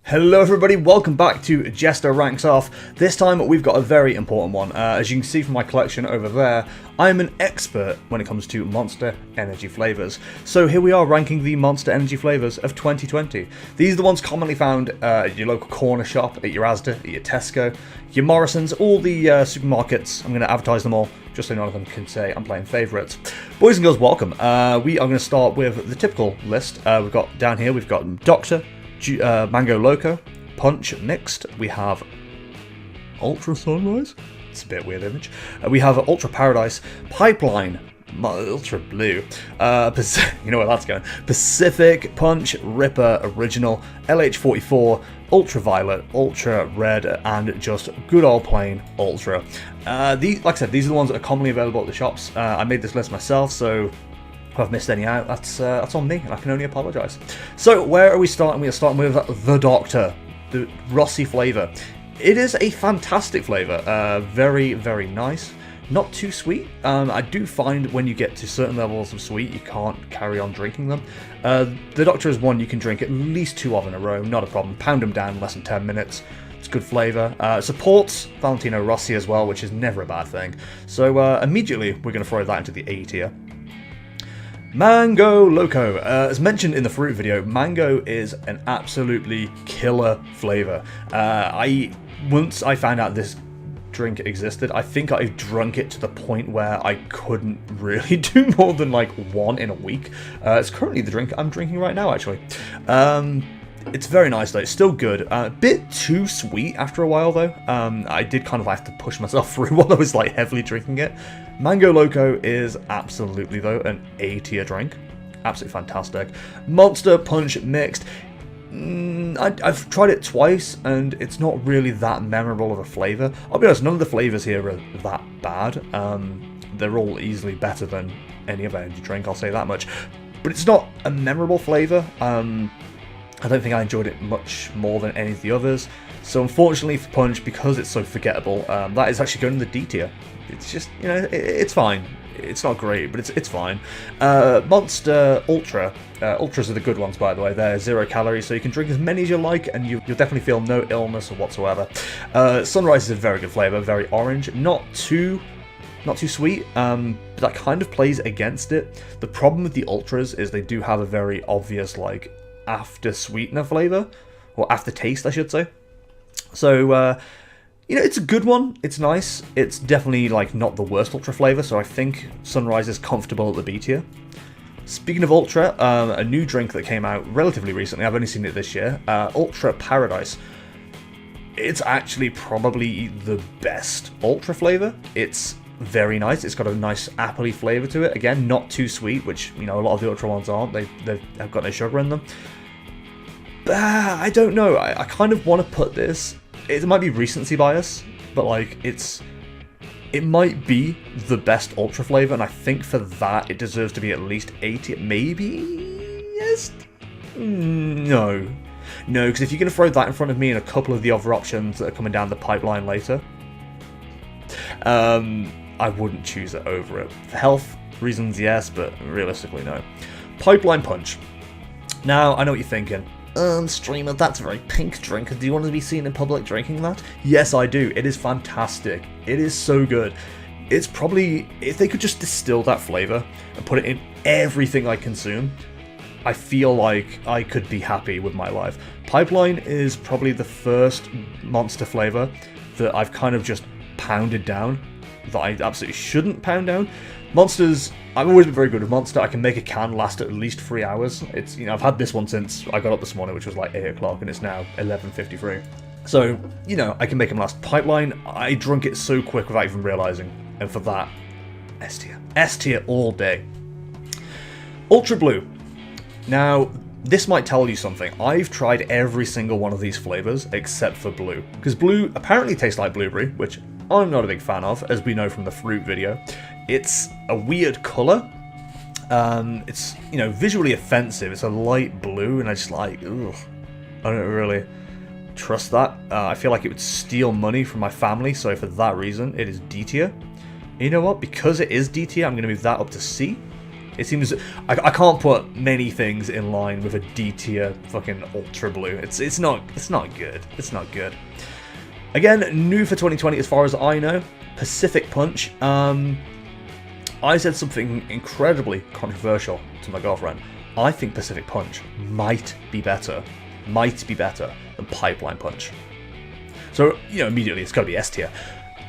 Hello everybody, welcome back to Jester Ranks Off. This time we've got a very important one. As you can see from my collection over there, I'm an expert when it comes to Monster Energy flavors. So here we are ranking the Monster Energy flavors of 2020. These are the ones commonly found at your local corner shop, at your Asda, at your Tesco, your Morrison's, all the supermarkets. I'm going to advertise them all, just so none of them can say I'm playing favourites. Boys and girls, welcome. We are going to start with the typical list. We've got down here, we've got Doctor, Mango Loco, Punch Mixed, we have Ultra Sunrise, it's a bit weird image, we have Ultra Paradise, Pipeline, Ultra Blue, you know where that's going, Pacific, Punch, Ripa, Original, LH44, Ultraviolet, Ultra Red, and just good old plain Ultra. Like I said, these are the ones that are commonly available at the shops. I made this list myself, so if I've missed any out, that's on me, and I can only apologise. So, where are we starting? We are starting with the Doctor, the Rossi flavour. It is a fantastic flavour, very, very nice. Not too sweet. I do find when you get to certain levels of sweet, you can't carry on drinking them. The Doctor is one you can drink at least 2 of in a row, not a problem. Pound them down in less than 10 minutes. It's good flavour. Supports Valentino Rossi as well, which is never a bad thing. So immediately we're going to throw that into the A tier. Mango Loco. As mentioned in the fruit video, mango is an absolutely killer flavour. Once I found out this drink existed, I think I've drunk it to the point where I couldn't really do more than like one in a week. It's currently the drink I'm drinking right now, actually. It's very nice though, it's still good. A bit too sweet after a while though. I did kind of have to push myself through while I was like heavily drinking it. Mango Loco is absolutely though an A tier drink. Absolutely fantastic. Monster Punch Mixed. I've tried it twice and it's not really that memorable of a flavour. I'll be honest, none of the flavours here are that bad. They're all easily better than any other energy drink, I'll say that much. But it's not a memorable flavour. I don't think I enjoyed it much more than any of the others. So unfortunately for Punch, because it's so forgettable, that is actually going in the D tier. It's just, you know, it's fine. It's not great, but it's fine. Monster Ultra. Ultras are the good ones, by the way. They're 0 calories, so you can drink as many as you like, and you'll definitely feel no illness or whatsoever. Sunrise is a very good flavour, very orange. Not too sweet, but that kind of plays against it. The problem with the Ultras is they do have a very obvious, like, after sweetener flavour, or aftertaste, I should say. So, you know, it's a good one. It's nice. It's definitely like not the worst Ultra flavour, so I think Sunrise is comfortable at the B tier. Speaking of Ultra, a new drink that came out relatively recently, I've only seen it this year, Ultra Paradise. It's actually probably the best Ultra flavour. It's very nice. It's got a nice appley flavour to it. Again, not too sweet, which, you know, a lot of the Ultra ones aren't. They've got no sugar in them. But I don't know. I kind of want to put this... It might be recency bias, but like it might be the best Ultra flavour, and I think for that it deserves to be at least 80. Maybe yes. No, because if you're going to throw that in front of me and a couple of the other options that are coming down the pipeline later, I wouldn't choose it over it. For health reasons, yes, but realistically, no. Pipeline Punch. Now, I know what you're thinking. Streamer, that's a very pink drink. Do you want to be seen in public drinking that? Yes, I do. It is fantastic. It is so good. It's probably, if they could just distill that flavour and put it in everything I consume, I feel like I could be happy with my life. Pipeline is probably the first Monster flavour that I've kind of just pounded down, that I absolutely shouldn't pound down. Monsters, I've always been very good with Monster. I can make a can last at least 3 hours. It's, you know, I've had this one since I got up this morning, which was like 8 o'clock, and it's now 11:53. So, you know, I can make them last. Pipeline, I drunk it so quick without even realising, and for that, S tier. S tier all day. Ultra Blue. Now, this might tell you something. I've tried every single one of these flavours except for Blue, because Blue apparently tastes like blueberry, which I'm not a big fan of, as we know from the fruit video. It's a weird colour. It's, you know, visually offensive. It's a light blue, and I just like, ugh. I don't really trust that. I feel like it would steal money from my family, so for that reason, it is D tier. You know what? Because it is D tier, I'm going to move that up to C. It seems I can't put many things in line with a D tier fucking Ultra Blue. It's not good. It's not good. Again, new for 2020 as far as I know, Pacific Punch. I said something incredibly controversial to my girlfriend. I think Pacific Punch might be better than Pipeline Punch. So, you know, immediately it's got to be S tier.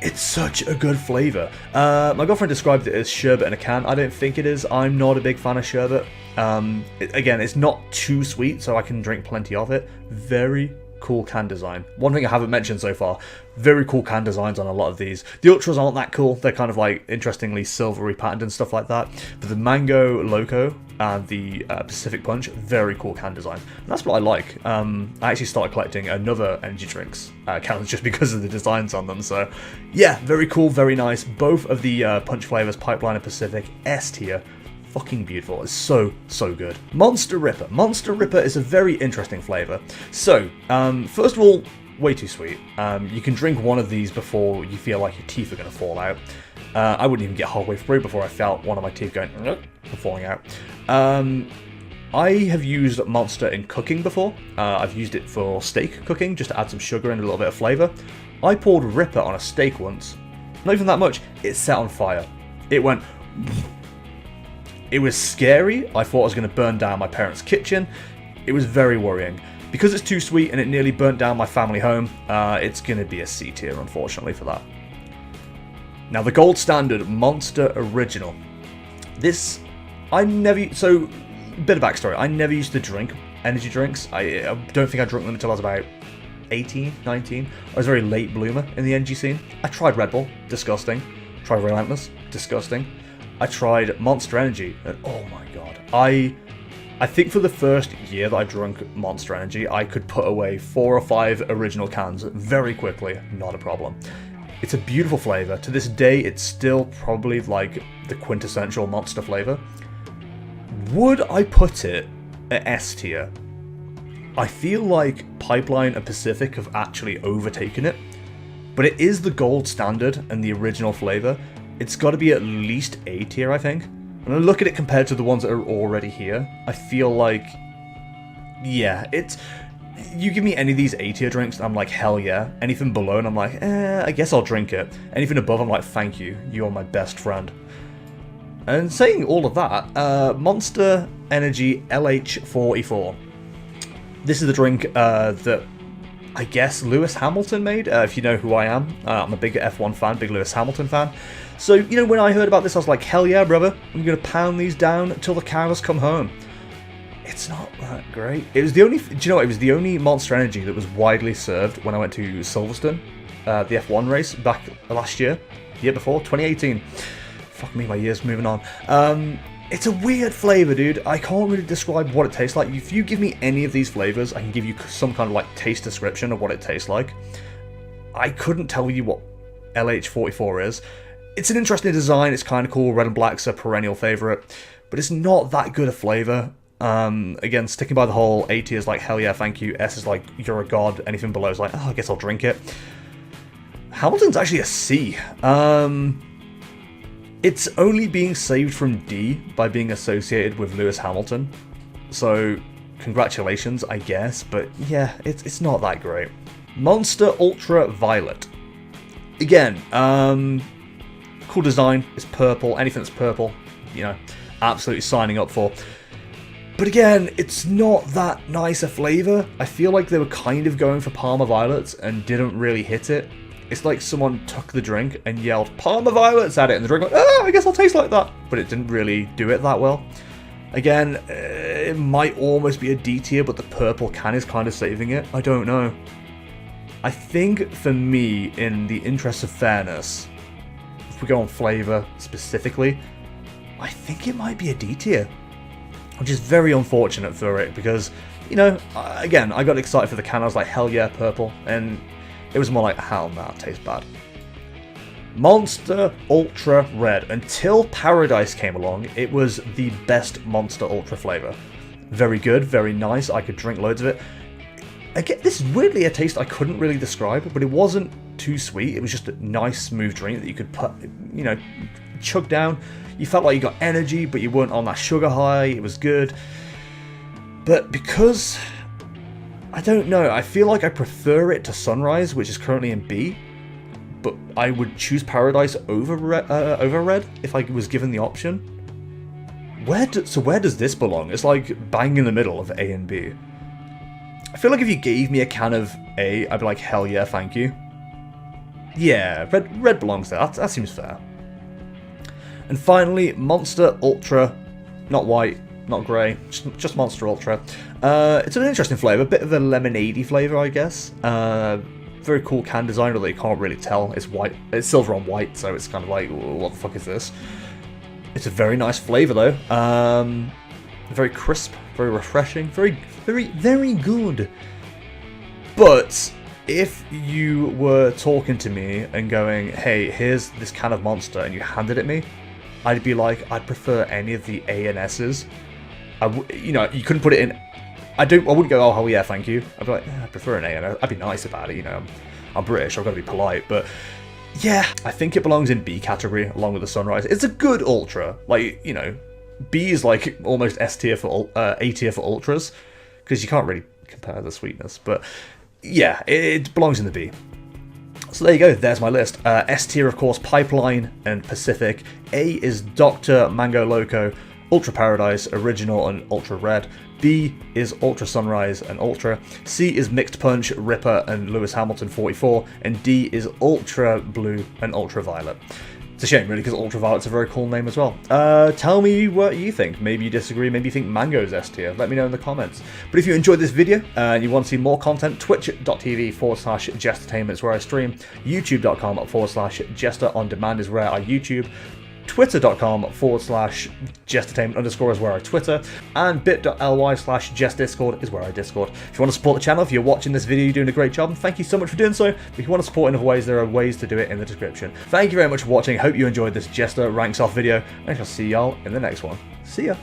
It's such a good flavour. My girlfriend described it as sherbet in a can. I don't think it is. I'm not a big fan of sherbet. Again, it's not too sweet, so I can drink plenty of it. Very cool can design. One thing I haven't mentioned so far, very cool can designs on a lot of these. The Ultras aren't that cool. They're kind of like, interestingly, silvery patterned and stuff like that. But the Mango Loco and the Pacific Punch, very cool can design. And that's what I like. I actually started collecting another energy drinks cans just because of the designs on them. So yeah, very cool, very nice. Both of the punch flavors, Pipeline and Pacific, S tier. Fucking beautiful. It's so good. Monster Ripa. Monster Ripa is a very interesting flavor. So, first of all, way too sweet. You can drink one of these before you feel like your teeth are going to fall out. I wouldn't even get halfway through before I felt one of my teeth going falling out. I have used Monster in cooking before. I've used it for steak cooking, just to add some sugar and a little bit of flavor. I poured Ripa on a steak once. Not even that much. It set on fire. It went... It was scary. I thought I was going to burn down my parents' kitchen. It was very worrying. Because it's too sweet and it nearly burnt down my family home, it's going to be a C tier, unfortunately, for that. Now, the gold standard Monster Original. This, I never... So, bit of backstory. I never used to drink energy drinks. I don't think I drank them until I was about 18, 19. I was a very late bloomer in the energy scene. I tried Red Bull. Disgusting. Tried Relentless. Disgusting. I tried Monster Energy, and oh my god. I think for the first year that I drank Monster Energy, I could put away 4 or 5 original cans very quickly, not a problem. It's a beautiful flavour. To this day, it's still probably like the quintessential Monster flavour. Would I put it at S tier? I feel like Pipeline and Pacific have actually overtaken it, but it is the gold standard and the original flavour. It's got to be at least A tier, I think. When I look at it compared to the ones that are already here, I feel like, yeah, it's... You give me any of these A tier drinks, and I'm like, hell yeah. Anything below, and I'm like, I guess I'll drink it. Anything above, I'm like, thank you. You are my best friend. And saying all of that, Monster Energy LH44. This is the drink that I guess Lewis Hamilton made, if you know who I am. I'm a big F1 fan, big Lewis Hamilton fan. So, you know, when I heard about this, I was like, hell yeah, brother. I'm going to pound these down until the cows come home. It's not that great. It was the only, do you know what? It was the only Monster Energy that was widely served when I went to Silverstone, the F1 race back last year, the year before, 2018. Fuck me, my year's moving on. It's a weird flavour, dude. I can't really describe what it tastes like. If you give me any of these flavours, I can give you some kind of like taste description of what it tastes like. I couldn't tell you what LH44 is. It's an interesting design. It's kind of cool. Red and black's a perennial favourite, but it's not that good a flavour. Again, sticking by the whole A tier is like, hell yeah, thank you. S is like, you're a god. Anything below is like, oh, I guess I'll drink it. Hamilton's actually a C. It's only being saved from D by being associated with Lewis Hamilton. So, congratulations, I guess. But yeah, it's not that great. Monster Ultra Violet. Again, cool design. It's purple. Anything that's purple, you know, absolutely signing up for. But again, it's not that nice a flavour. I feel like they were kind of going for Parma Violets and didn't really hit it. It's like someone took the drink and yelled Parma Violets at it, and the drink went, oh, I guess I'll taste like that. But it didn't really do it that well. Again, it might almost be a D tier, but the purple can is kind of saving it. I don't know. I think for me, in the interest of fairness, if we go on flavour specifically, I think it might be a D tier. Which is very unfortunate for it because, you know, again, I got excited for the can. I was like, hell yeah, purple. And it was more like, hell no, it tastes bad. Monster Ultra Red. Until Paradise came along, it was the best Monster Ultra flavour. Very good, very nice. I could drink loads of it. Again, this is weirdly a taste I couldn't really describe, but it wasn't too sweet. It was just a nice, smooth drink that you could put, you know, chug down. You felt like you got energy, but you weren't on that sugar high. It was good. But because, I don't know, I feel like I prefer it to Sunrise, which is currently in B. But I would choose Paradise over Red if I was given the option. So where does this belong? It's like bang in the middle of A and B. I feel like if you gave me a can of A, I'd be like, hell yeah, thank you. Yeah, red belongs there. That seems fair. And finally, Monster Ultra. Not white, not grey, just Monster Ultra. It's an interesting flavour, a bit of a lemonade-y flavour, I guess. Very cool can design, although you can't really tell. It's white, it's silver on white, so it's kind of like, what the fuck is this? It's a very nice flavour though. Very crisp, very refreshing, very good. But if you were talking to me and going, hey, here's this can of Monster, and you handed it me, I'd be like, I'd prefer any of the A and S's. You know, you couldn't put it in. I wouldn't go, oh hell yeah, thank you. I'd be like, I prefer an A, and I'd be nice about it. You know, I'm British, I've got to be polite, but yeah, I think it belongs in B category along with the Sunrise. It's a good Ultra, like, you know, B is like almost S tier for A tier for Ultras, because you can't really compare the sweetness. But yeah, it belongs in the B. So there you go, there's my list. S tier, of course, Pipeline and Pacific. A is Dr. Mango Loco, Ultra Paradise, Original and Ultra Red. B is Ultra Sunrise and Ultra. C is Mixed Punch, Ripa and Lewis Hamilton 44. And D is Ultra Blue and Ultra Violet. It's a shame, really, because Ultra Violet's a very cool name as well. Tell me what you think. Maybe you disagree, maybe you think Mango's S tier. Let me know in the comments. But if you enjoyed this video and you want to see more content, twitch.tv/Jestertainment is where I stream. YouTube.com/Jester on Demand is where I YouTube. Twitter.com/Jestertainment_ is where I Twitter, and bit.ly/JestDiscord is where I Discord. If you want to support the channel, if you're watching this video, you're doing a great job, and thank you so much for doing so. If you want to support in other ways, there are ways to do it in the description. Thank you very much for watching. Hope you enjoyed this Jester ranks off video, and I shall see y'all in the next one. See ya!